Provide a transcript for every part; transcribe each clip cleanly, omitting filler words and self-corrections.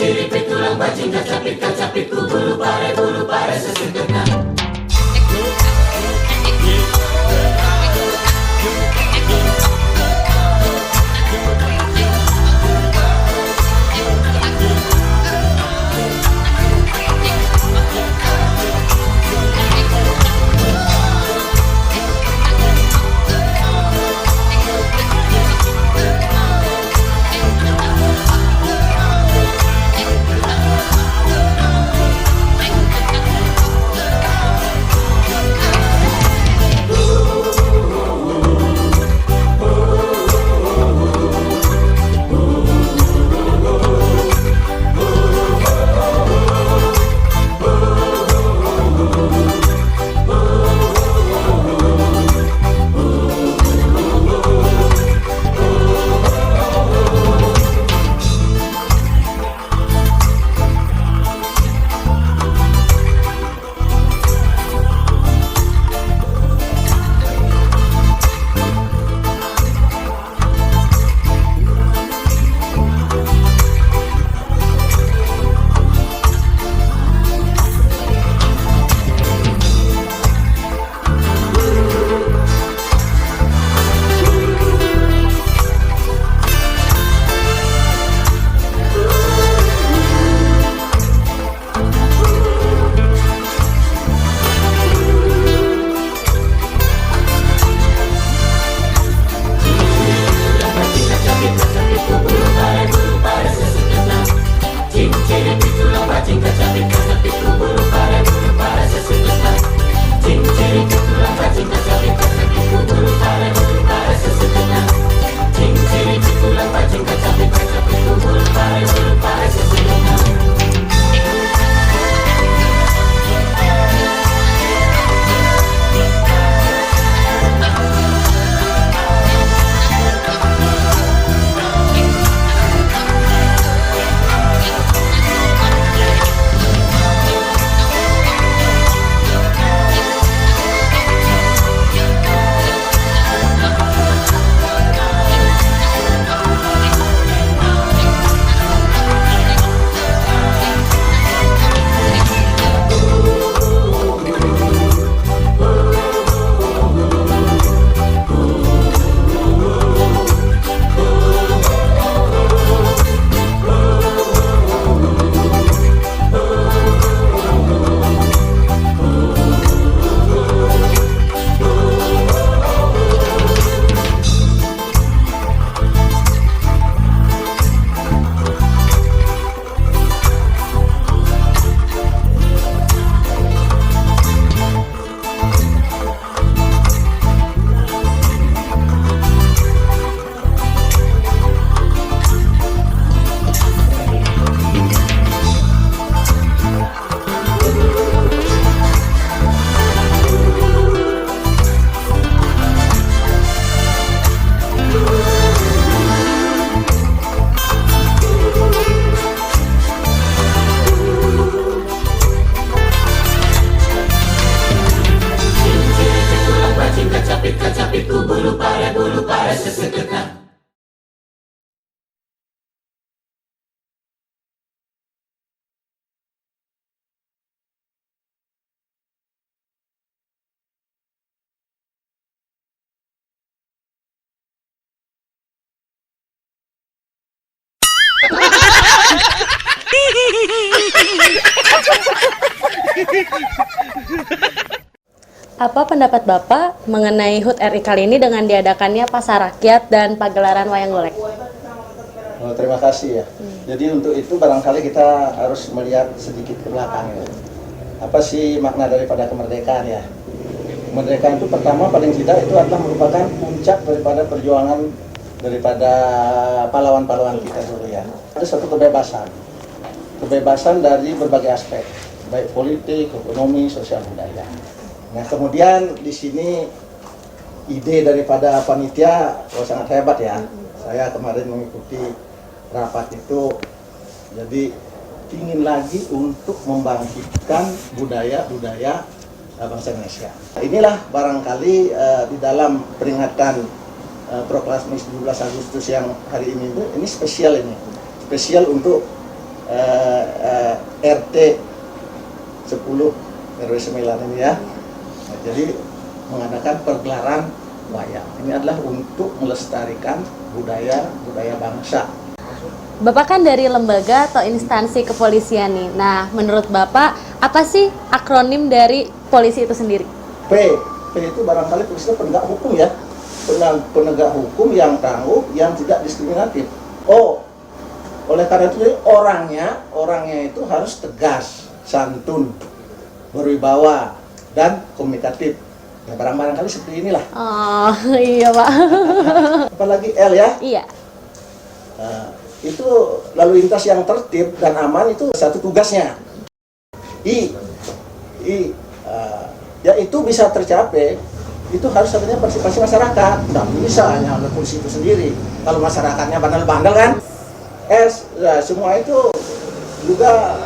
Ciri-ciri tulang bajing kacapit bulu pare seseketna. Bulu pare seseketna. Apa pendapat Bapak mengenai HUT RI kali ini dengan diadakannya pasar rakyat dan pagelaran wayang golek? Oh, terima kasih ya. Jadi untuk itu barangkali kita harus melihat sedikit ke belakang ya. Apa sih makna daripada kemerdekaan ya? Kemerdekaan itu pertama paling tidak itu adalah merupakan puncak daripada perjuangan daripada pahlawan-pahlawan kita dulu ya. Ada satu kebebasan. Kebebasan dari berbagai aspek, baik politik, ekonomi, sosial, budaya. Nah kemudian di sini ide daripada panitia sangat hebat ya. Saya kemarin mengikuti rapat itu, jadi ingin lagi untuk membangkitkan budaya bangsa Indonesia. Inilah barangkali di dalam peringatan proklamasi 17 Agustus yang hari ini spesial untuk RT 10 RW 9 ini ya. Nah, jadi mengadakan pergelaran wayang. Ini adalah untuk melestarikan budaya bangsa. Bapak kan dari lembaga atau instansi kepolisian nih. Nah, menurut Bapak, apa sih akronim dari polisi itu sendiri? P itu barangkali polisi penegak hukum ya. Penegak hukum yang tangguh, yang tidak diskriminatif. O, oleh karena itu orangnya itu harus tegas, santun, berwibawa, dan komunikatif. Ya, barangkali seperti inilah. Oh, iya Pak. Apalagi L ya. Iya. Itu lalu lintas yang tertib dan aman itu satu tugasnya. I ya itu bisa tercapai, itu harus adanya partisipasi masyarakat. Nggak bisa hanya oleh polisi itu sendiri. Kalau masyarakatnya bandel-bandel kan. S, ya, semua itu juga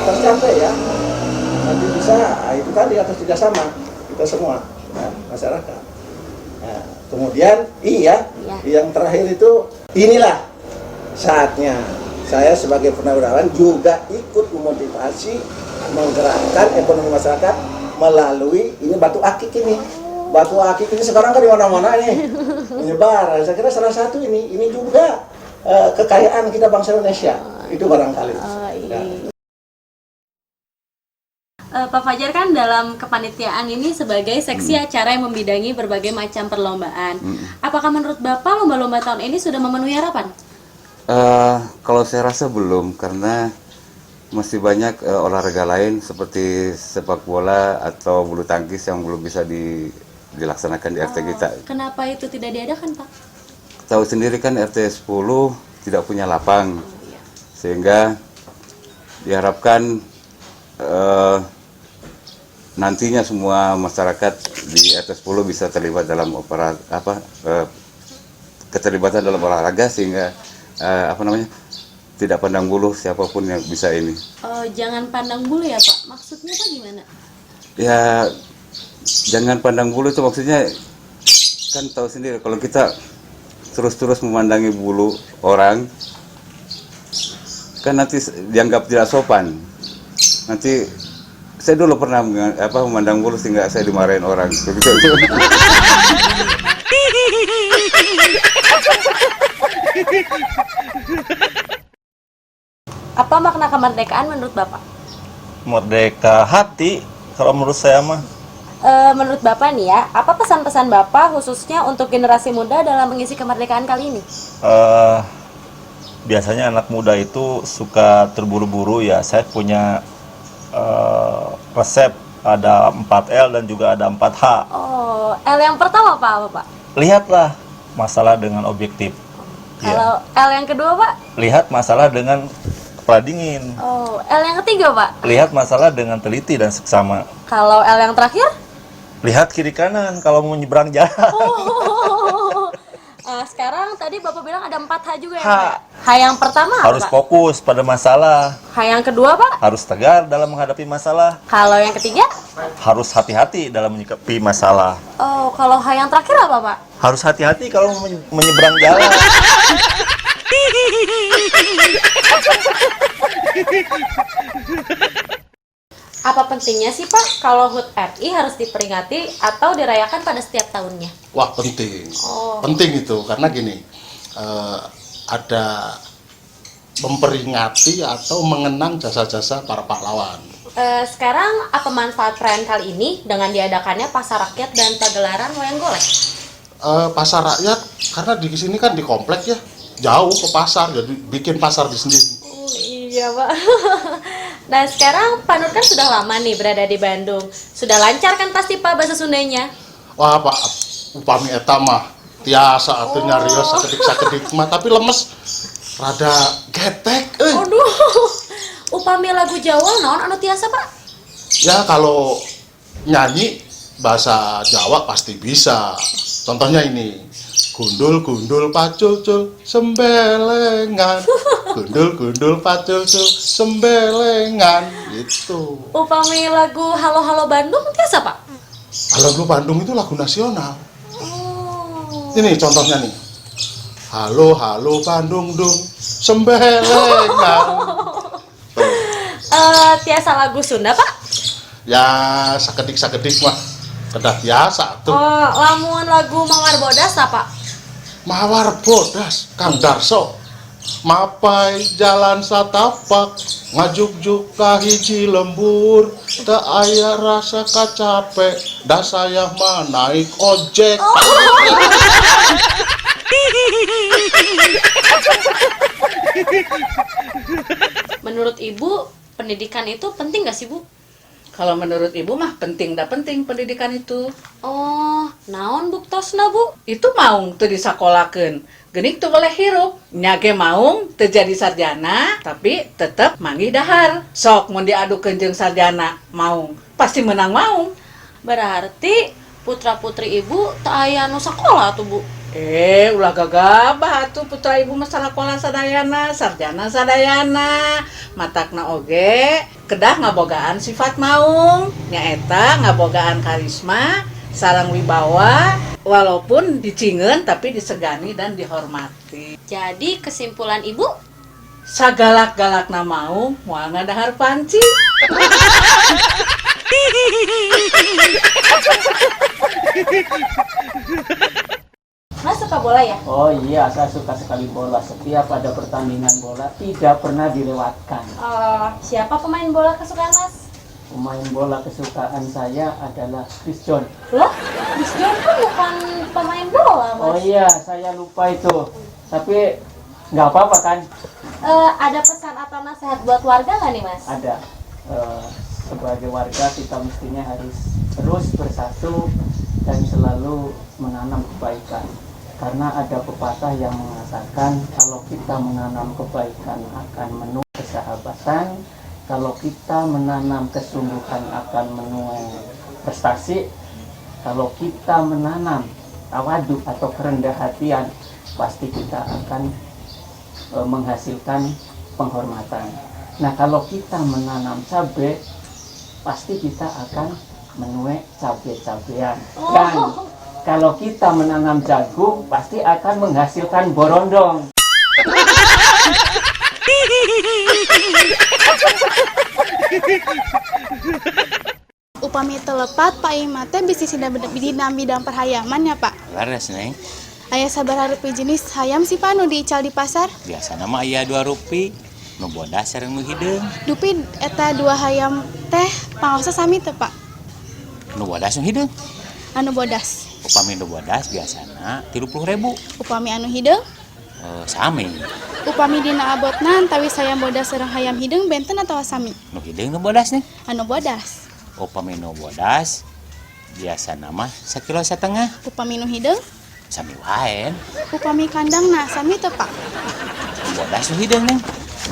tercapai ya. Nanti bisa, itu tadi atas kerjasama kita semua, ya, masyarakat. Nah, kemudian I ya, yang terakhir itu inilah saatnya saya sebagai purnawirawan juga ikut memotivasi menggerakkan ekonomi masyarakat melalui ini batu akik ini. Batu akik ini sekarang kan di mana-mana nih menyebar. Saya kira salah satu ini juga kekayaan kita bangsa Indonesia. Itu barangkali. Iya. Pak Fajar kan dalam kepanitiaan ini sebagai seksi acara yang membidangi berbagai macam perlombaan. Apakah menurut Bapak lomba-lomba tahun ini sudah memenuhi harapan? Kalau saya rasa belum, karena masih banyak olahraga lain seperti sepak bola atau bulu tangkis yang belum bisa dilaksanakan di RT kita. Kenapa itu tidak diadakan, Pak? Tahu sendiri kan RT 10 tidak punya lapang, sehingga diharapkan nantinya semua masyarakat di RT 10 bisa terlibat dalam keterlibatan dalam olahraga, sehingga tidak pandang bulu siapapun yang bisa ini. Jangan pandang bulu ya Pak, maksudnya Pak gimana? Ya, jangan pandang bulu itu maksudnya kan tahu sendiri, kalau kita terus-terus memandangi bulu orang kan nanti dianggap tidak sopan. Nanti saya dulu pernah memandang bulu sehingga saya dimarahin orang. Apa makna kemerdekaan menurut Bapak? Merdeka hati, kalau menurut saya mah. Menurut Bapak nih ya, apa pesan-pesan Bapak khususnya untuk generasi muda dalam mengisi kemerdekaan kali ini? Biasanya anak muda itu suka terburu-buru ya. Saya punya resep, ada 4L dan juga ada 4H. Oh, L yang pertama apa Pak? Lihatlah masalah dengan objektif. Kalau L yang kedua Pak? Lihat masalah dengan kepala dingin. Oh, L yang ketiga Pak? Lihat masalah dengan teliti dan seksama. Kalau L yang terakhir? Lihat kiri kanan kalau mau nyebrang jalan. Oh. Sekarang tadi Bapak bilang ada 4H juga ya H. Pak? H yang pertama Harus apa, Pak? fokus pada masalah. H yang kedua Pak? Harus tegar dalam menghadapi masalah. Kalau yang ketiga? Harus hati-hati dalam menyikapi masalah. Oh, kalau H yang terakhir apa Pak? Harus hati-hati kalau menyeberang jalan. Apa pentingnya sih Pak kalau HUT RI harus diperingati atau dirayakan pada setiap tahunnya? Wah, penting. Oh. Penting itu karena gini, ada memperingati atau mengenang jasa-jasa para pahlawan. Sekarang apa manfaat perayaan kali ini dengan diadakannya pasar rakyat dan pagelaran wayang golek? Pasar rakyat karena di sini kan di komplek ya, jauh ke pasar, jadi bikin pasar di sendiri. Oh, iya Pak. Nah sekarang Pak Nur kan sudah lama nih berada di Bandung. Sudah lancar kan pasti Pak bahasa Sundanya? Wah, Pak, upami eta mah tiasa atuh nyarios sakedik mah, tapi lemes rada getek. Aduh, upami lagu Jawa naon anu tiasa Pak? Ya kalau nyanyi bahasa Jawa pasti bisa. Contohnya ini, gundul-gundul pacul-cul sembelengan, gundul-gundul pacul-cul sembelengan, gitu. Upami lagu Halo Halo Bandung tiasa Pak? Lagu Bandung itu lagu nasional. Oh. Ini contohnya nih, halo halo Bandung dung sembelengan. tiasa lagu Sunda, Pak? Ya sakedik mah kedah biasa tuh. Oh, lamun lagu Mawar Bodas Pak? Mawar bodas Kang Darso. Mapai jalan satapak ngajuk-juk ka hiji lembur teu aya rasa kacape da saya mah naik ojek. Menurut Ibu, pendidikan itu penting gak sih, Bu? Kalau menurut ibu mah penting penting pendidikan itu. Oh, naon buktosna, Bu? Itu maung teu disakolakeun. Geuning teu boleh hirup. Nya ge maung teu jadi sarjana tapi tetep manggih dahar. Sok mun diadukeun jeung sarjana maung pasti menang maung. Berarti putra-putri Ibu teu aya nu sakola tuh, Bu. Ulah gagabah atuh putra ibu masalah kola sadayana, sarjana sadayana, matakna oge, kedah ngabogaan sifat maung, nyaeta ngabogaan karisma, sareng wibawa, walaupun dicingeun tapi disegani dan dihormati. Jadi kesimpulan Ibu, Sagalak-galakna maung moal ngadahar panci. Mas suka bola ya? Oh iya, saya suka sekali bola. Setiap ada pertandingan bola tidak pernah dilewatkan. Siapa pemain bola kesukaan Mas? Pemain bola kesukaan saya adalah Chris John. Loh, Chris John kan bukan pemain bola, Mas. Oh iya, saya lupa itu. Tapi nggak apa-apa kan? Ada pesan atau nasihat buat warga nggak nih, Mas? Ada. Sebagai warga kita mestinya harus terus bersatu dan selalu menanam kebaikan. Karena ada pepatah yang mengatakan kalau kita menanam kebaikan akan menuai persahabatan, kalau kita menanam kesungguhan akan menuai prestasi, kalau kita menanam tawaduk atau kerendah hatian, pasti kita akan menghasilkan penghormatan. Nah, kalau kita menanam cabai, pasti kita akan menuai cabai-cabean. Dan kalau kita menanam jagung, pasti akan menghasilkan borondong. Upami telepat Pak Ima teh bisnis dina bidang perhayaman ya Pak. Laras neng, Aya sabar rupi jenis hayam sih Pak nu diical di pasar. biasa nama aya 2 rupi, nu bodas sareng nu hideung. Dupi eta 2 hayam teh pangosa sami teh Pak. Nu bodas nu hideung. Anu bodas. Upami nu bodas biasana 30.000. Upami anu hideung, Sami. upami dina abotna antawis hayam bodas sareng hayam hideung benten atawa sami. Nu hideung nu bodas nih. Anu bodas. Upami nu bodas biasana mah 1,5 kilo. Upami nu hideung, Sami wae. upami kandangna sami teh Pak. Nu bodas nu hideung neng.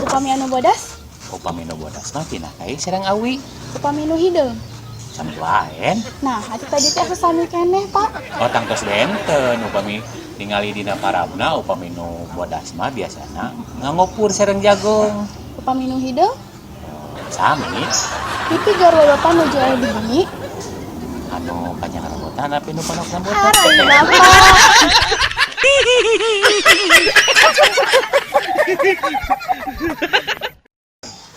Upami anu bodas, Upami nu bodas mah pindah kai sareng awi. upami nu hideung. Sami wae. Nah, atuh tadi teh asuh sami keneh Pak. Tangtos benten upami ningali dina parabna upami nu bodas mah biasana ngangopur sareng jagong. Upami nu hideung, Sami. pipi garwa bapak nuju aya di bumi. Anu panjang rambutan tapi nu panok rambutan. Arai bapak.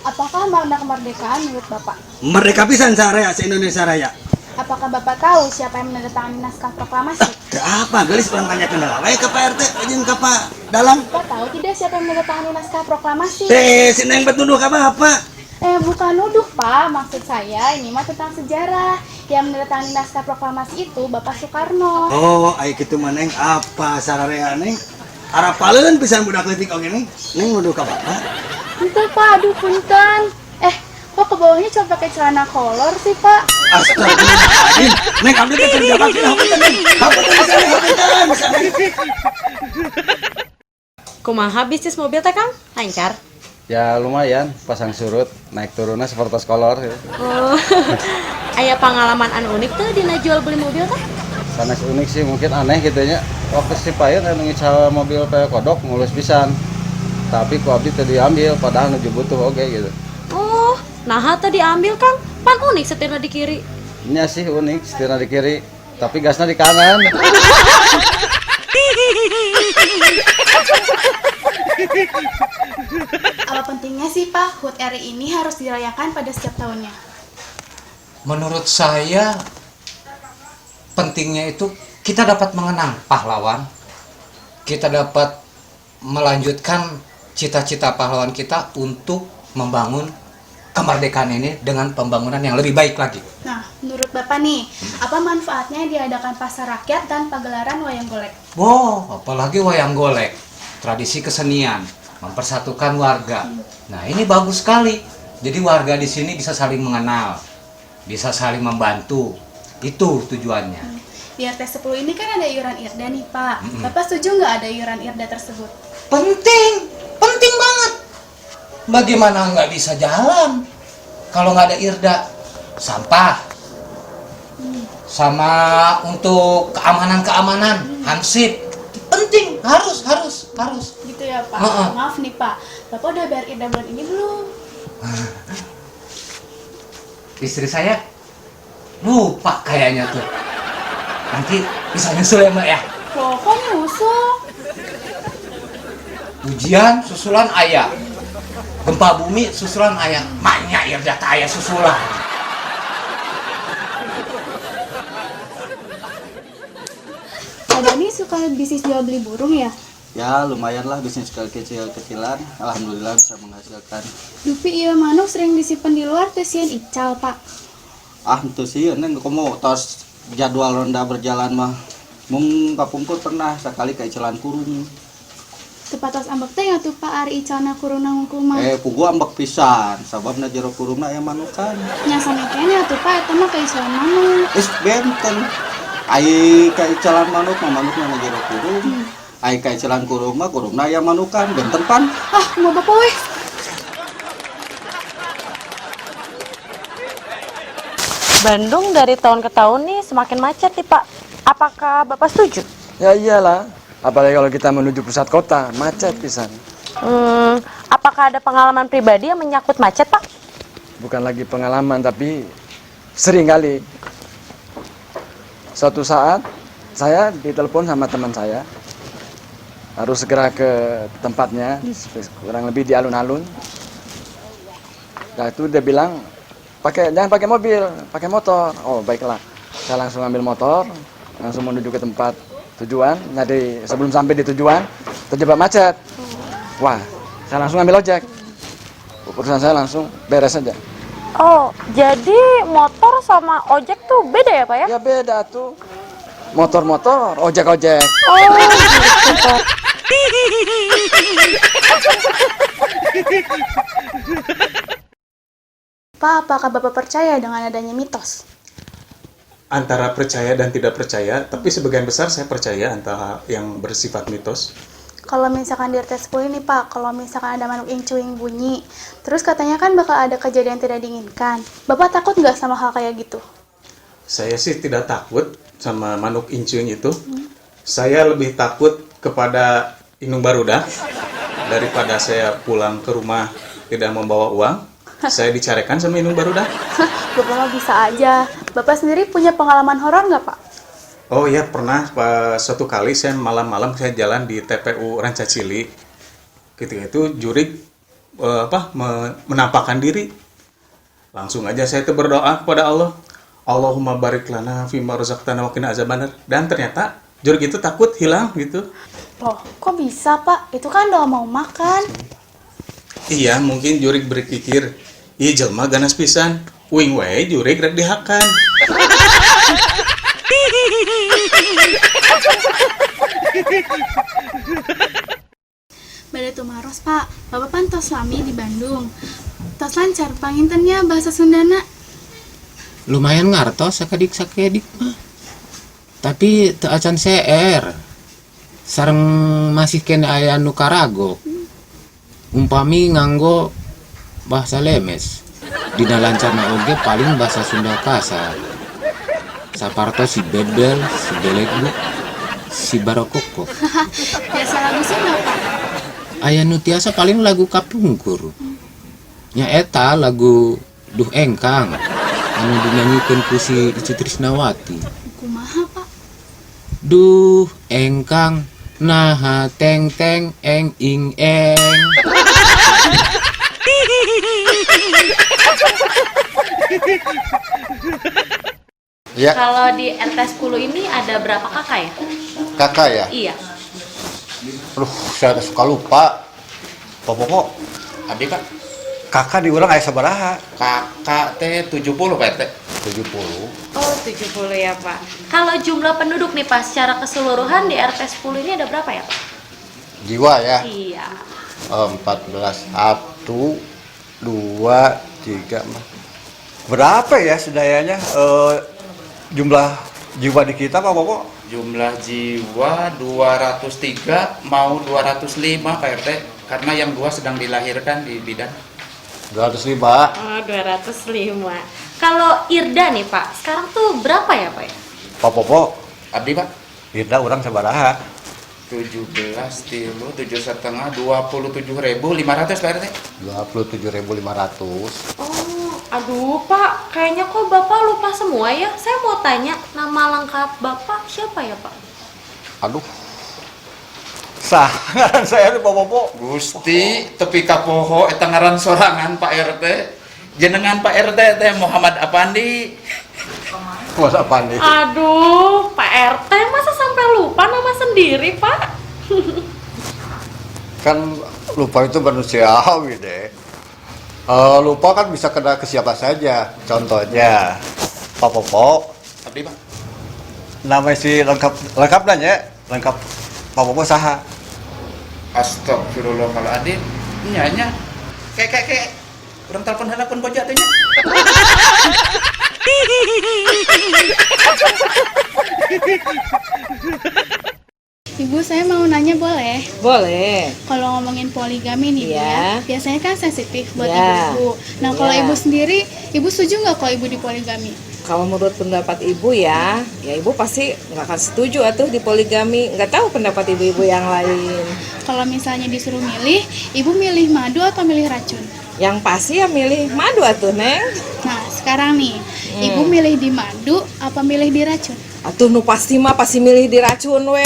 Apakah makna kemerdekaan menurut Bapak? Merdeka pisan saraya se-Indonesia Raya. Apakah Bapak tahu siapa yang menandatangani naskah proklamasi? Ke apa gelis orang tanya kendala wae ke Pak RT jeung ka Pak Dalang. Bapak tahu tidak siapa yang menandatangani naskah proklamasi? Teh si Neng betuduh ka Bapak. Bukan nuduh Pak, maksud saya ini mah tentang sejarah. Yang menandatangani naskah proklamasi itu Bapak Soekarno. Oh, aya kitu mah Neng apa sararea Neng? Arapaleun pisan budak leutik oge Neng. Neng nuduh ka Bapak. Itu Pak, aduh punten. Kok ke bawahnya cuma pakai celana kolor sih Pak? Astagfirullahaladzim. Neng abdi teh kerja bakti hapunten Neng. Hapunten pisan Neng, hapunten pisan Neng. Kumaha bisnis mobil teh Kang? Lancar? Ya lumayan, pasang surut, naik turunnya seperti kolor. Oh, aya pengalaman anu unik tuh dina jual beli mobil teh? Sanes unik sih, mungkin aneh gitu nya. Waktu si Payun anu ngical mobil kayak kodok mulus pisan. Tapi ku abdi teu diambil padahal nuju butuh oge gitu. Oh, naha teh diambil Kang? Pan unik setirna di kiri. Nya sih unik, setirna di kiri, tapi gasnya di kanan. Apa pentingnya sih Pak HUT RI ini harus dirayakan pada setiap tahunnya? Menurut saya pentingnya itu kita dapat mengenang pahlawan, kita dapat melanjutkan cita-cita pahlawan kita untuk membangun kemerdekaan ini dengan pembangunan yang lebih baik lagi. Nah, menurut Bapak nih, apa manfaatnya diadakan pasar rakyat dan pagelaran wayang golek? Wow, apalagi wayang golek, tradisi kesenian, mempersatukan warga. Nah, ini bagus sekali. Jadi warga di sini bisa saling mengenal, bisa saling membantu. Itu tujuannya. Di RT 10 ini kan ada iuran IRDA nih Pak. Bapak setuju nggak ada iuran IRDA tersebut? Penting banget. Bagaimana nggak bisa jalan kalau nggak ada IRDA? Sampah, sama untuk keamanan, hansip, penting, harus. Gitu ya Pak. Maaf nih Pak, Bapak udah bayar IRDA bulan ini belum? Istri saya lupa kayaknya tuh. Nanti bisa nyusul ya Mbak ya. Loh, kok nyusul? Ujian susulan ayah, gempa bumi susulan ayah, maknya IRDA ayah susulan. Pak Dani suka bisnis jual beli burung ya? Ya lumayan lah bisnis kecil-kecilan, alhamdulillah bisa menghasilkan. Dupi iya manuk sering disimpan di luar tuh sieun ical Pak. Itu sih, neng kamu tos jadwal ronda berjalan mah. Mung kapungkur pernah sekali ke icelan kurung. Tepatos ambek teh ya tuh Pak ari icalna kuruna ngungkul mah. Pugu ambek pisan, sababna jero kurungna aya manukan. Nya sami kene atuh Pak eta mah kaicalan manuk. Benten. Ai kaicalan manuk mah manukna na jero kurung. Ai kaicalan kurung mah kurungna aya manukan, benten pan. Mau Bapak weh. Bandung dari tahun ke tahun nih semakin macet nih Pak. Apakah Bapak setuju? Ya iyalah, apalagi kalau kita menuju pusat kota, macet pisan. Apakah ada pengalaman pribadi yang menyangkut macet Pak? Bukan lagi pengalaman, tapi sering kali. Suatu saat, saya ditelepon sama teman saya, harus segera ke tempatnya, kurang lebih di alun-alun. Nah itu dia bilang, jangan pakai mobil, pakai motor. Oh baiklah, saya langsung ambil motor, langsung menuju ke tempat tujuan. Jadi sebelum sampai di tujuan terjebak macet. Wah, saya langsung ambil ojek. Urusan saya langsung beres saja. Oh, jadi motor sama ojek tuh beda ya Pak ya? Ya beda tuh. Motor-motor, ojek-ojek. Oh, gitu. Pak, apakah Bapak percaya dengan adanya mitos? Antara percaya dan tidak percaya, tapi sebagian besar saya percaya antara yang bersifat mitos. Kalau misalkan di RT 10 ini Pak, kalau misalkan ada manuk incuing bunyi, terus katanya kan bakal ada kejadian tidak diinginkan. Bapak takut nggak sama hal kayak gitu? Saya sih tidak takut sama manuk incuing itu. Saya lebih takut kepada Inung Barudak daripada saya pulang ke rumah tidak membawa uang. Saya dicarikan sama Inung Barudak. Bapak mah bisa aja. Bapak sendiri punya pengalaman horor nggak Pak? Oh ya pernah, suatu kali saya malam-malam saya jalan di TPU Rancacili. Ketika itu jurig menampakkan diri. Langsung aja saya berdoa kepada Allah. Allahumma barik lana fima razaqtana wa qina azabannar. Dan ternyata jurig itu takut hilang gitu. Loh, kok bisa Pak? Itu kan doa mau makan. Iya, mungkin jurig berpikir, iya jelma ganas pisan, wing wae jurig rek dihakan. Bade tumaros Pak, Bapak pan tos lami di Bandung. Tos lancar pangintennya bahasa Sundana. Lumayan ngartos sakedik mah. Tapi teu acan CR. Sareng masih kena aya nu karagok. Umpami nganggo bahasa lemes. Dina lancarna oge paling bahasa Sunda kasar. Saparto si bebel, si belegu, si barokoko. Biasa lagu Sunda Pak. Aya nu tiasa paling lagu kapungkur. Nya eta lagu Duh Engkang anu dinyanyiikeun ku si Icu Trisnawati. Kumaha Pak? Duh Engkang Nah, teng teng eng ing eng. Ya. Kalau di RT 10 ini ada berapa kakak ya? Kakak ya? Iya. Aduh, saya suka lupa. Pokok Abdi Pak, Kakak diurang aya sabaraha? kakak teh 70 Pak RT. 70. Oh, 70 ya, Pak. Kalau jumlah penduduk nih, Pak, secara keseluruhan di RT 10 ini ada berapa ya, Pak? Jiwa ya? Iya. 14. 1, 2, 3, 4. Berapa ya sedayanya jumlah jiwa di kita Pak Bobo? Jumlah jiwa 203 mau 205 Pak RT, karena yang 2 sedang dilahirkan di bidan. 205. Oh, 205. Kalau Irda nih, Pak, sekarang tuh berapa ya, Pak ya? Pak Bobo, Abdi Pak, Irda urang sabaraha? 17 tilu 7,5 27.500 Pak RT. 27.500. Oh, aduh, Pak, kayaknya kok Bapak lupa semua ya. Saya mau tanya, nama lengkap Bapak siapa ya, Pak? Aduh. Sah, saya lupa Bobo. Gusti tepi ka poho eta ngaran sorangan Pak RT. Jenengan Pak RT teh Muhammad Apandi. Mas Apandi. Aduh, Pak RT masa sampai lupa nama sendiri, Pak? Kan lupa itu manusiawi deh. Lupa kan bisa kena ke siapa saja. Contohnya Pak Popo. Abdi Pak. Nama si lengkap nanya, lengkap Pak Bobo saha? Astagfirullahaladzim. Nyanya. Kayak urang telepon handphone boja teh nya. Ibu, saya mau nanya boleh? Boleh. Kalau ngomongin poligami nih, Bu, ya, biasanya kan sensitif buat Iya. ibu. Nah, kalau Iya. ibu sendiri, ibu setuju nggak kalau ibu dipoligami? Kalau menurut pendapat ibu ya ibu pasti nggak akan setuju atuh di poligami. Nggak tahu pendapat ibu-ibu yang lain. Kalau misalnya disuruh milih, ibu milih madu atau milih racun? Yang pasti ya milih madu atuh, Neng. Nah, sekarang nih, ibu milih di madu apa milih di racun? Atuh nu pasti mah pasti milih diracun we.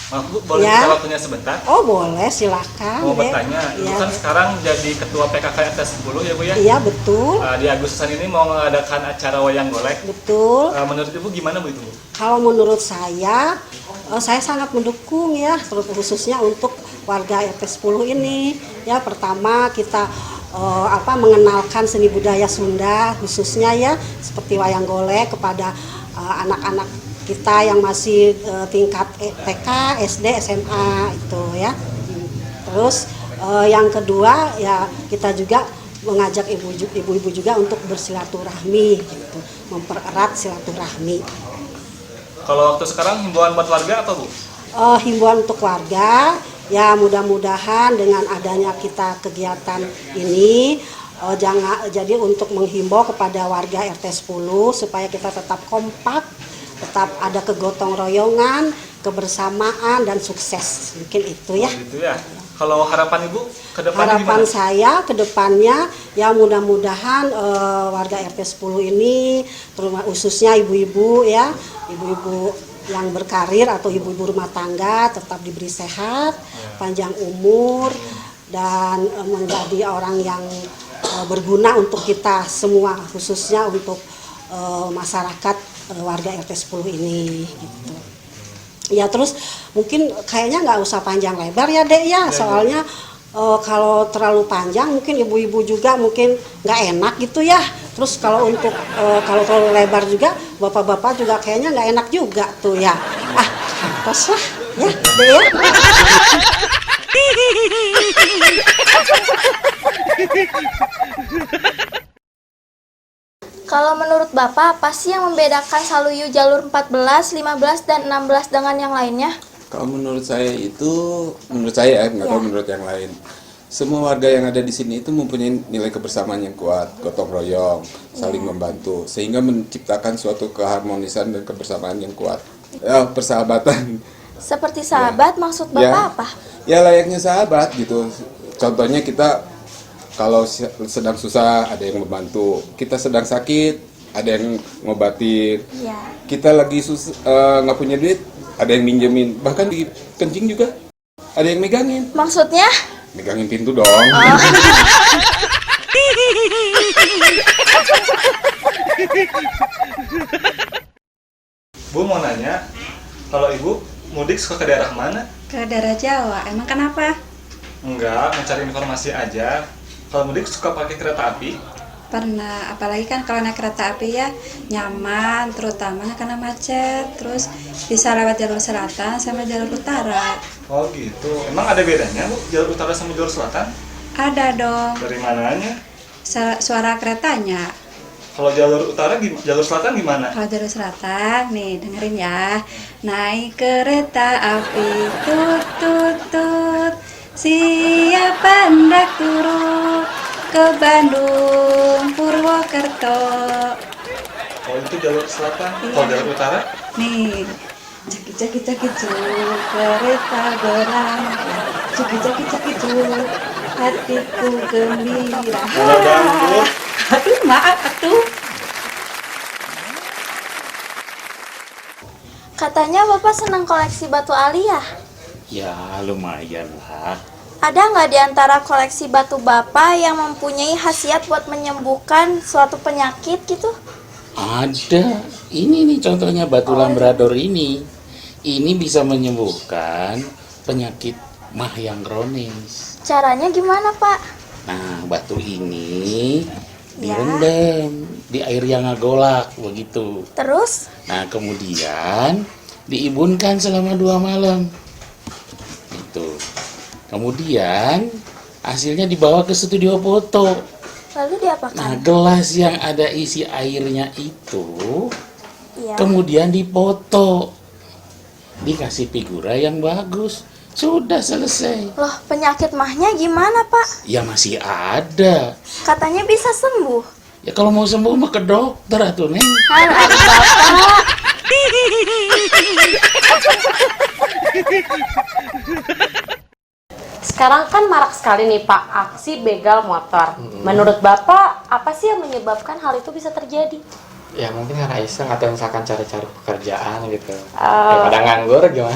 Maaf Bu, boleh Ya. minta waktunya sebentar? Oh boleh, silakan. Mau Dek. bertanya, Ibu Ya. kan sekarang jadi ketua PKK RT 10 ya Bu ya? Iya betul. Di Agustusan ini mau mengadakan acara wayang golek. Betul. Menurut Ibu gimana Bu itu Bu? Kalau menurut saya sangat mendukung ya, khususnya untuk warga RT 10 ini. Ya, pertama kita mengenalkan seni budaya Sunda khususnya ya, seperti wayang golek kepada anak-anak kita yang masih tingkat TK, SD, SMA itu ya. Terus yang kedua ya kita juga mengajak ibu-ibu juga untuk bersilaturahmi gitu, mempererat silaturahmi. Kalau waktu sekarang himbauan buat warga apa Bu? Himbauan untuk warga ya, mudah-mudahan dengan adanya kita kegiatan ini jadi untuk menghimbau kepada warga RT 10 supaya kita tetap kompak, tetap ada kegotong royongan, kebersamaan dan sukses. Mungkin itu ya. Gitu ya. Kalau harapan Ibu ke depannya Harapan gimana? saya ke depannya ya mudah-mudahan warga RT 10 ini terutama khususnya ibu-ibu ya, ibu-ibu yang berkarir atau ibu-ibu rumah tangga tetap diberi sehat, panjang umur dan menjadi orang yang berguna untuk kita semua, khususnya untuk masyarakat warga RT 10 ini gitu. Ya terus mungkin kayaknya nggak usah panjang lebar ya Dek ya, soalnya kalau terlalu panjang mungkin ibu-ibu juga mungkin nggak enak gitu ya. Terus kalau untuk kalau terlalu lebar juga bapak-bapak juga kayaknya nggak enak juga tuh ya. Terus lah ya Dek ya. Kalau menurut Bapak, apa sih yang membedakan Saluyu jalur 14, 15, dan 16 dengan yang lainnya? Kalau menurut saya itu, menurut saya nggak tahu menurut yang lain. Semua warga yang ada di sini itu mempunyai nilai kebersamaan yang kuat, gotong royong, saling membantu, sehingga menciptakan suatu keharmonisan dan kebersamaan yang kuat. Persahabatan. Seperti sahabat, maksud Bapak apa? Ya layaknya sahabat gitu. Contohnya kita Kalau sedang susah ada yang membantu, kita sedang sakit ada yang ngobatin, Iya. kita lagi nggak punya duit ada yang minjemin, bahkan di kencing juga ada yang megangin. Maksudnya? Megangin pintu dong. Bu mau nanya, kalau ibu mudik suka ke daerah mana? Ke daerah Jawa, emang kenapa? Enggak, mencari informasi aja. Kalau mudik suka pakai kereta api? Pernah, apalagi kan kalau naik kereta api ya nyaman, terutama karena macet. Terus bisa lewat jalur selatan sama jalur utara. Oh gitu, emang ada bedanya Bu, jalur utara sama jalur selatan? Ada dong. Dari mananya? Suara keretanya. Kalau jalur utara, jalur selatan gimana? Kalau jalur selatan, nih dengerin ya. Naik kereta api, tut tut tut. Siapa hendak turun ke Bandung, Purwokerto. Oh itu jalur selatan. Kalau jalur utara? Nih, cekik kereta berangkat. Cekik hatiku gembira. Kalau dangdut? Aduh, maaf atuh. Katanya Bapak senang koleksi batu ali ya? Ya lumayan lah. Ada nggak di antara koleksi batu Bapak yang mempunyai khasiat buat menyembuhkan suatu penyakit gitu? Ada. Ini nih contohnya batu lambrador ini. Ini bisa menyembuhkan penyakit mah yang kronis. Caranya gimana Pak? Nah, batu ini direndam di air yang ngagolak begitu. Terus? Nah, kemudian diibunkan selama 2 malam. Itu. Kemudian hasilnya dibawa ke studio foto. Lalu diapakan? Nah, gelas yang ada isi airnya itu kemudian dipoto. Dikasih figura yang bagus. Sudah selesai. Loh, penyakit mahnya gimana Pak? Ya masih ada. Katanya bisa sembuh. Ya kalau mau sembuh mah ke dokter atuh, Neng. Bapak. Sekarang kan marak sekali nih Pak aksi begal motor. Menurut Bapak apa sih yang menyebabkan hal itu bisa terjadi? Ya mungkin karena iseng atau misalkan cari-cari pekerjaan gitu. Daripada nganggur gimana?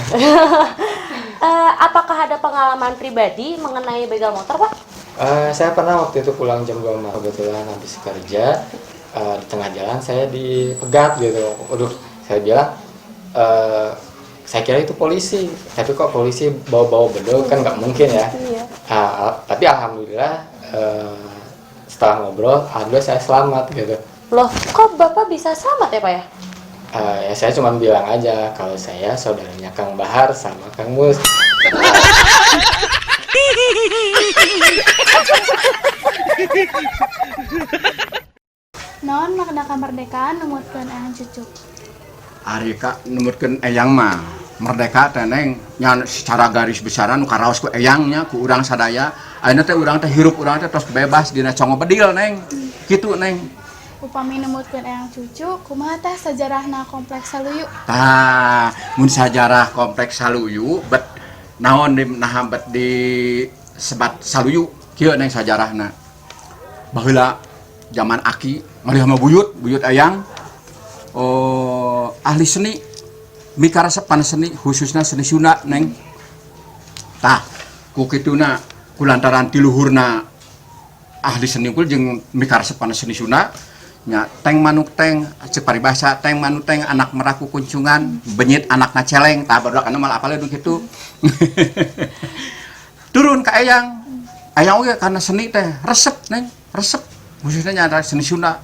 Apakah ada pengalaman pribadi mengenai begal motor Pak? Saya pernah waktu itu pulang jam 2 malam kebetulan habis kerja, di tengah jalan saya dipegat gitu. Waduh, saya bilang saya kira itu polisi, tapi kok polisi bawa-bawa bedul kan nggak mungkin ya. Tapi alhamdulillah setelah ngobrol, alhamdulillah saya selamat gitu. Loh, kok Bapak bisa selamat ya Pak ya? Ya saya cuma bilang aja kalau saya saudaranya Kang Bahar sama Kang Mus. Non makna kemerdekaan numutkeun Eyang Cucuk. Ari ka numutkeun Eyang mah merdeka teh Neng nya secara garis besaran nu karaos ku Eyangnya ku urang sadaya. Ayeuna teh urang teh hirup urang teh tos bebas dina congo bedil Neng. Kitu Neng. Upami numutkeun Eyang Cucuk, kumaha teh sajarahna kompleks Saluyu? Tah, mun sajarah kompleks Saluyu bet naon di naha bet di sebat Saluyu kieu Neng sajarahna. Baheula zaman Aki ngalih mah buyut Eyang ahli seni mikaresep pan seni khususnya seni Sunda Neng. Tah, ku kituna kulantaran ti luhurna ahli seni unggul jeung mikaresep pan seni Sunda nya teng manuk teng cek paribasa teng manuk teng anak meraku kuncungan benyit anakna celeng tah barudak anu malah apal kitu. Turun ka Eyang oge karena seni teh resep Neng, resep khususnya nya seni Sunda.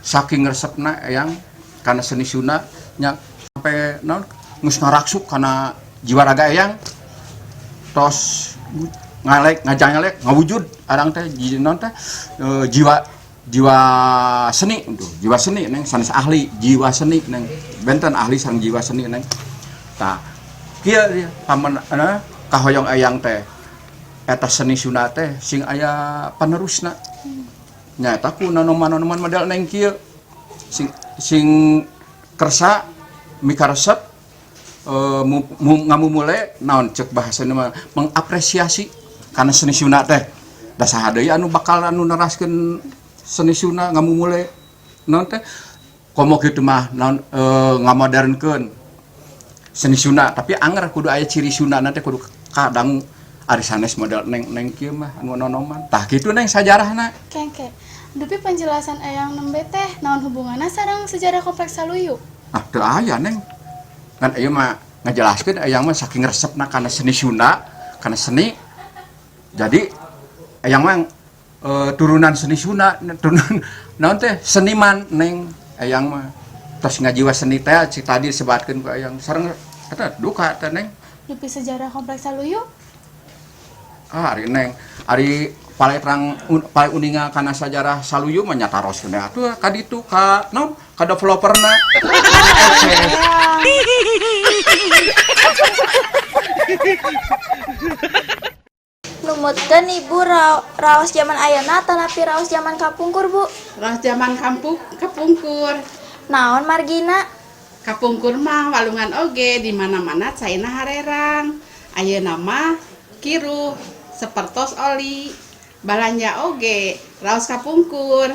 Saking resepna Eyang karena seni Sunda nya sampai naon geus ngaraksuk kana jiwa raga Eyang tos ngajang ngawujud arang teh naon teh jiwa seni jiwa seni Neng sanes ahli jiwa seni Neng benten ahli sang jiwa seni Neng. Tah kieu dia pamen kahoyong Eyang teh eta seni Sunda teh sing aya panerusna nya eta ku nonoman model Neng kieu sing kersa mikaresep ngamumule naon cek bahasana mah mengapresiasi karena seni Sunda teh Da saha deui anu bakal anu neraskeun seni Sunda ngamumule naon teh komo kitu mah naon ngamodernekeun seni Sunda tapi anger kudu aya ciri Sunda nanti kudu kadang ari sanes model neng kieu mah anu nonoman tah kitu neng sajarahna Kengke. Dupi penjelasan eyang nembe teh naon hubunganna sareng sejarah kompleks Saluyu? ah teu aya neng kan ieu mah ngajelaskeun eyang mah saking resepna kana seni Sunda kana seni jadi eyang mah turunan seni Sunda turunan naon teh seniman neng eyang mah tos ngajiwa seni teh cik tadi disebatkeun ku eyang sareng eta duka teh neng Dupi sejarah kompleks Saluyu? ari neng ari paling uninga kana sejarah Saluyu mah nyataroskeun atuh ka ditu ka naon ka developerna Numutkeun ibu raos zaman ayeuna tanapi raos zaman kapungkur bu? Raos zaman kapungkur. Naon margina? Kapungkur mah walungan oge di mana-mana caina harerang. Ayeuna mah kiru sepertos oli. Balanja oge raos kapungkur.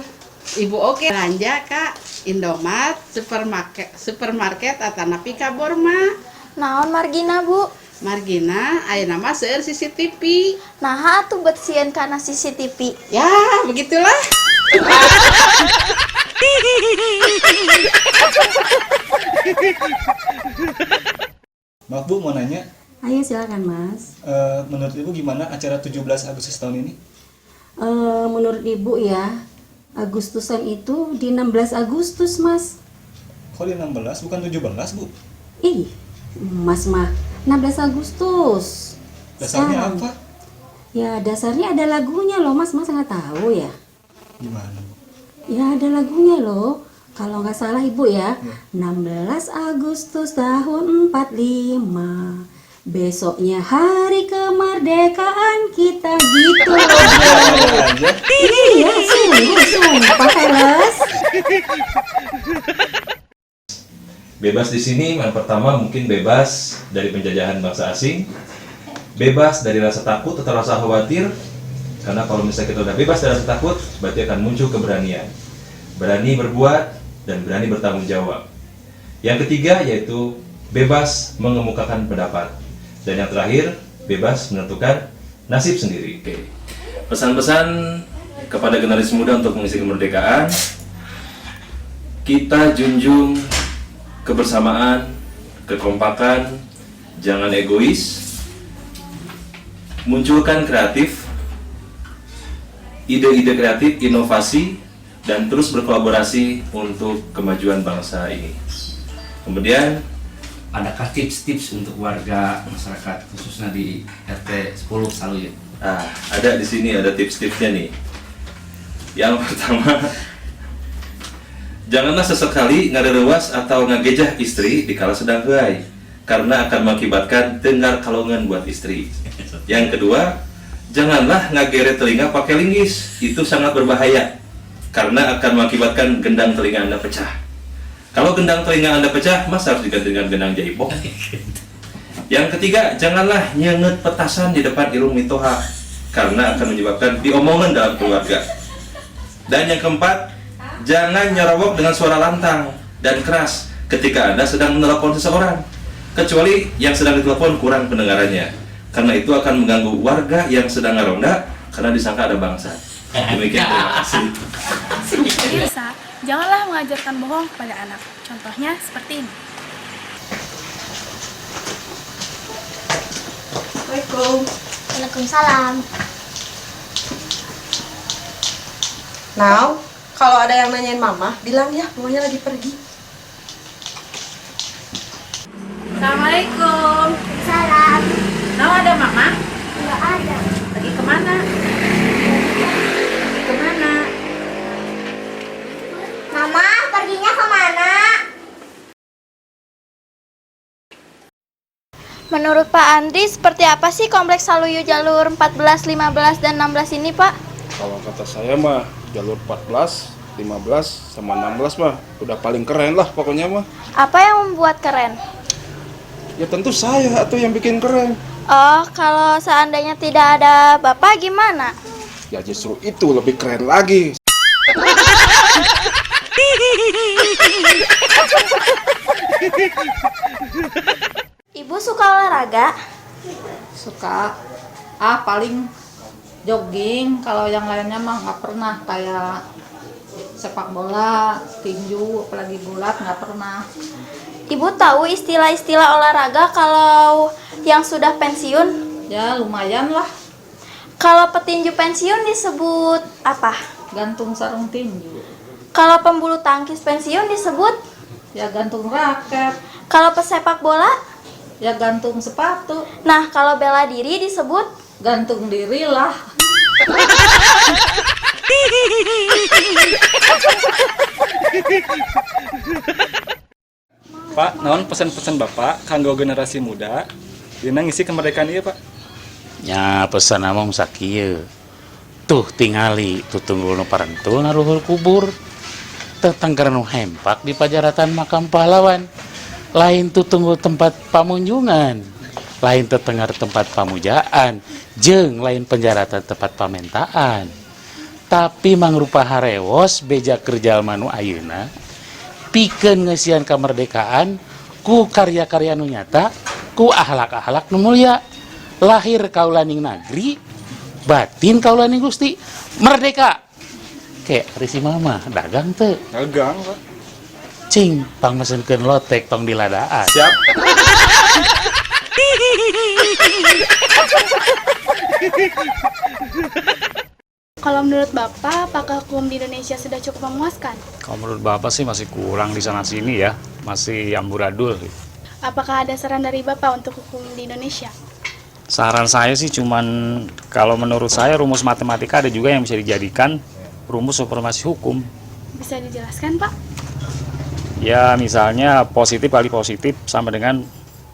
Ibu oge belanja ka Indomaret, supermarket atanapi ka Borma. Naon margina bu? Margina ayeuna mah seueur CCTV. Naha atuh bet sieun kana CCTV? Ya, begitulah. Maaf Bu, mau nanya. Ayo silakan Mas. Menurut Ibu gimana acara 17 Agustus tahun ini? Menurut Ibu ya, Agustusan itu di 16 Agustus Mas. Kok di 16 bukan 17 Bu? Ih, Mas mah 16 Agustus. Dasarnya Sekarang. apa? Ya dasarnya ada lagunya loh Mas, Mas nggak tahu ya? Gimana? Ya ada lagunya loh. Kalau nggak salah Ibu ya, 16 Agustus tahun 45. Besoknya hari kemerdekaan kita gitu loh. Iya, sumpah Heles. Bebas di sini yang pertama mungkin bebas dari penjajahan bangsa asing, bebas dari rasa takut atau rasa khawatir, karena kalau misalnya kita udah bebas dari rasa takut, berarti akan muncul keberanian, berani berbuat dan berani bertanggung jawab. Yang ketiga yaitu bebas mengemukakan pendapat, dan yang terakhir bebas menentukan nasib sendiri. Oke. Pesan-pesan kepada generasi muda untuk mengisi kemerdekaan, kita junjung kebersamaan, kekompakan, jangan egois, munculkan kreatif, ide-ide kreatif, inovasi, dan terus berkolaborasi untuk kemajuan bangsa ini. Kemudian, adakah tips-tips untuk warga masyarakat khususnya di RT 10 Saluyu? Ada di sini ada tips-tipsnya nih. Yang pertama, janganlah sesekali ngarerewas atau ngagejah istri dikala sedang heuai, karena akan mengakibatkan tenggar kalongan buat istri. Yang kedua, janganlah ngagere telinga pakai linggis, itu sangat berbahaya karena akan mengakibatkan gendang telinga Anda pecah. Kalau gendang telinga Anda pecah, Mas harus diganti dengan gendang jaibok. Yang ketiga, janganlah nyenget petasan di depan irung mitoha karena akan menyebabkan diomongan dalam keluarga. Dan yang keempat, jangan nyerobok dengan suara lantang dan keras ketika Anda sedang menelepon seseorang, kecuali yang sedang ditelepon kurang pendengarannya, karena itu akan mengganggu warga yang sedang ngaronda karena disangka ada bangsa. Demikian, terima kasih. Bisa, janganlah mengajarkan bohong kepada anak. Contohnya seperti ini. Assalamualaikum. Waalaikumsalam. Now, kalau ada yang nanyain mama, bilang ya mamanya lagi pergi. Assalamualaikum. Salam. Now ada mama? Enggak ada. Pergi kemana? Pergi kemana? Mama, perginya kemana? Menurut Pak Andri, seperti apa sih kompleks Saluyu jalur 14, 15, dan 16 ini, Pak? Kalau kata saya mah jalur 14, 15, sama 16 mah udah paling keren lah pokoknya mah. Apa yang membuat keren? Ya tentu saya atau yang bikin keren. Oh, kalau seandainya tidak ada Bapak gimana? ya justru itu lebih keren lagi. Ibu suka olahraga? Suka. Paling jogging. Kalau yang lainnya mah nggak pernah. Kayak sepak bola, tinju, apalagi gulat nggak pernah. Ibu tahu istilah-istilah olahraga kalau yang sudah pensiun? Ya lumayan lah. Kalau petinju pensiun disebut apa? Gantung sarung tinju. Kalau pembulu tangkis pensiun disebut? Ya gantung raket. Kalau pesepak bola? Ya gantung sepatu. Nah, kalau bela diri disebut? Gantung diri lah. Pak, naon pesan-pesan Bapak kanggo generasi muda dina ngisi kemerdekaan ieu, Pak? Ya pesan among sakieu. Tuh tingali tutunggul nu parentul naruhul kubur. Tetangkar nu hempak di pajaratan makam pahlawan. Lain tutunggul tempat pamunjungan. Lain tetenggar tempat pamujaan. Jeung lain penjaratan tempat pamentaan. Tapi mangrupa harewos beja kerja manu ayeuna. Pikeun ngeusian kamerdekaan ku karya-karya nu nyata, ku ahlak-ahlak nu mulia. Lahir kaulaning nagri, batin kaulaning Gusti. Merdeka. Kayak risi mama dagang teu? Dagang, Pak. Cing, pangmesenkeun lotek tong diladaan. Siap. Kalau menurut Bapak, apakah hukum di Indonesia sudah cukup memuaskan? Kalau menurut Bapak sih masih kurang di sana-sini ya, masih amburadul. Apakah ada saran dari Bapak untuk hukum di Indonesia? Saran saya sih cuman, kalau menurut saya rumus matematika ada juga yang bisa dijadikan rumus supremasi hukum. Bisa dijelaskan, Pak? Ya misalnya positif kali positif sama dengan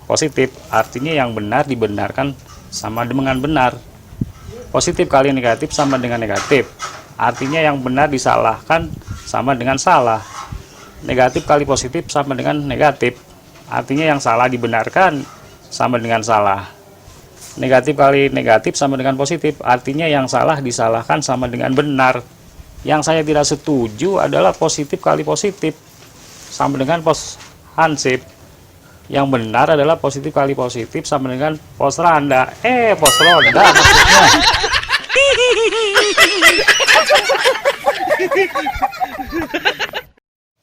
positif, artinya yang benar dibenarkan sama dengan benar. Positif kali negatif sama dengan negatif, artinya yang benar disalahkan sama dengan salah. Negatif kali positif sama dengan negatif, artinya yang salah dibenarkan sama dengan salah. Negatif kali negatif sama dengan positif, artinya yang salah disalahkan sama dengan benar. Yang saya tidak setuju adalah positif kali positif sama dengan hansip. Yang benar adalah positif kali positif sama dengan pos randa. Pos ronda maksudnya.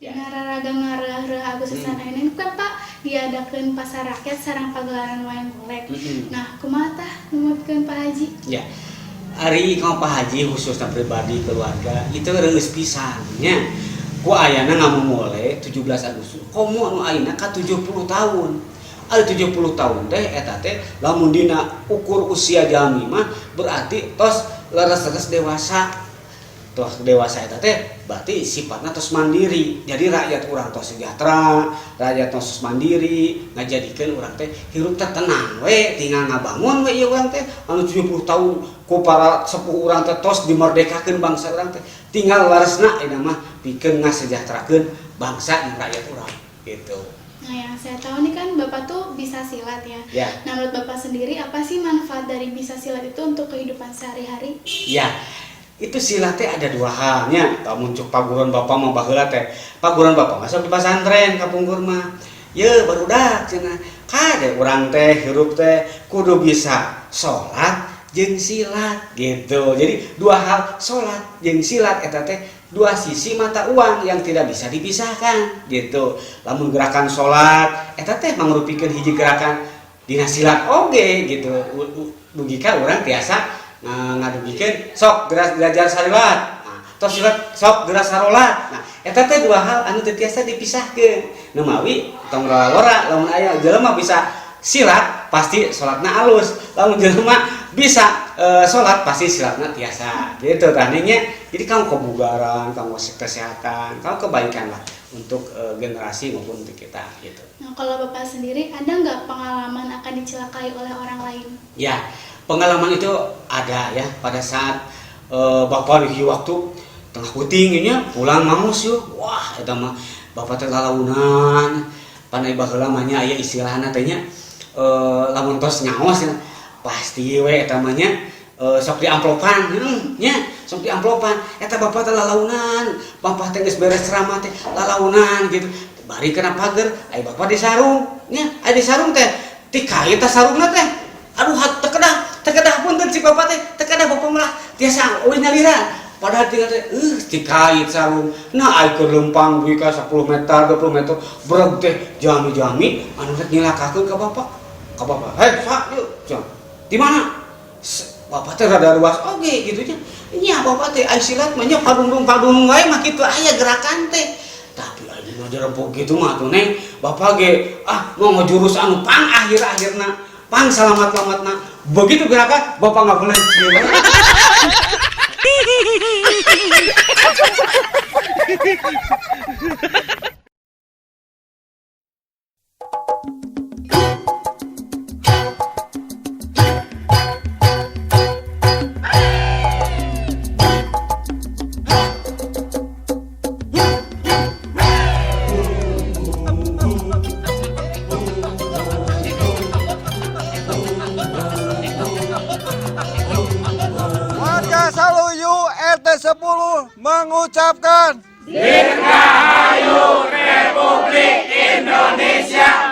Nararaga ngarah-rah Agustusan ini kan Pak diadakan pasar rakyat sareng pagelaran wayang golek. Nah, kumaha tah numutkeun Pak Haji? Ya. Ari kau Pak Haji khususnya pribadi keluarga itu reus pisannya. Ku ayana ngamumule 17 Agustus. Komo anu ayeuna ka 70 tahun. Ada 70 tahun teh eta teh lamun dina ukur usia jalmi mah berarti tos leres-leres dewasa. Tos dewasa eta teh berarti sifatna tos mandiri. Jadi rakyat urang tos sejahtera, rakyat tos mandiri, ngajadikeun urang teh hirup teh tenang we, tinggal ngabangun we ieu urang teh anu 70 tahun ku para sepuh urang teh tos dimerdekakeun bangsa urang teh. Tinggal laresna eta mah pikeun ngasejahterakeun bangsa jeung rakyat urang gitu. Nah, yang saya tahu nih kan Bapak tuh bisa silat ya. Ya. Nah, menurut Bapak sendiri apa sih manfaat dari bisa silat itu untuk kehidupan sehari-hari? Ya. Itu silat teh ada dua halnya. Tah muncul paguron Bapak mah baheula teh. Paguron Bapak masuk di pesantren kapungkur mah. Ye barudak cenah. Kade urang teh hirup teh kudu bisa salat jeung silat gitu. Jadi dua hal salat jeung silat eta teh dua sisi mata uang yang tidak bisa dipisahkan gitu. Lamun gerakan salat eta teh mangrupikeun hiji gerakan dina silat oge gitu. Dugi ka urang tiasa ngadugikeun sok belajar salat. Nah, tos silat sok geras sarolat. Nah, eta teh dua hal anu teu tiasa dipisahkeun. Nu mawi tong lora lamun aya jelema bisa silat pasti salatna alus. Lamun jelema bisa salat pasti silatna tiasa. Gitu tandingnya. Jadi kamu kebugaran, kamu kesehatan, kamu kebaikan lah untuk generasi maupun untuk kita gitu. Nah, kalau Bapak sendiri ada nggak pengalaman akan dicelakai oleh orang lain? Ya. Pengalaman itu ada ya pada saat Bapak di waktu tengah putingnya pulang mamus yuk. Wah, eta mah Bapak teh lalaunan. Panai baheula mah nya aya istilahna teh nya lamun tos nyaos ya. Pasti we eta mah nya sok di amplopan, nya sok di amplopan. Eta bapak teh lalaunan, bapak teh geus beres ceramah teh lalaunan gitu. Bari kena pager, ai bapak di sarung, nya ai di sarung teh ti kayu teh sarungna teh. Aduh tekedah punten si bapak teh, tekedah bapak malah tiasa euy nyaliran. Padahal tinggal teh dikait sarung. Nah ai keur lempang duit ka 10 meter, 20 meter, breg teh jami-jami anu rek nyilakakeun ka bapak. Ka bapak, "Hei, Pak, yuk." Di mana? Bapak teh rada ruas oge gitu nya. Nya bapak teh ai silat mah nya padung wae mah kitu aya gerakan teh. Tapi ai dina dirempuk gitu mah tuh Neng, bapak ge mau ngejurus anu pang akhir-akhirna, pang selamat-selamatna. Begitu gerakan bapak enggak boleh cium. Warga Saluyu RT 10 mengucapkan Dirgahayu Republik Indonesia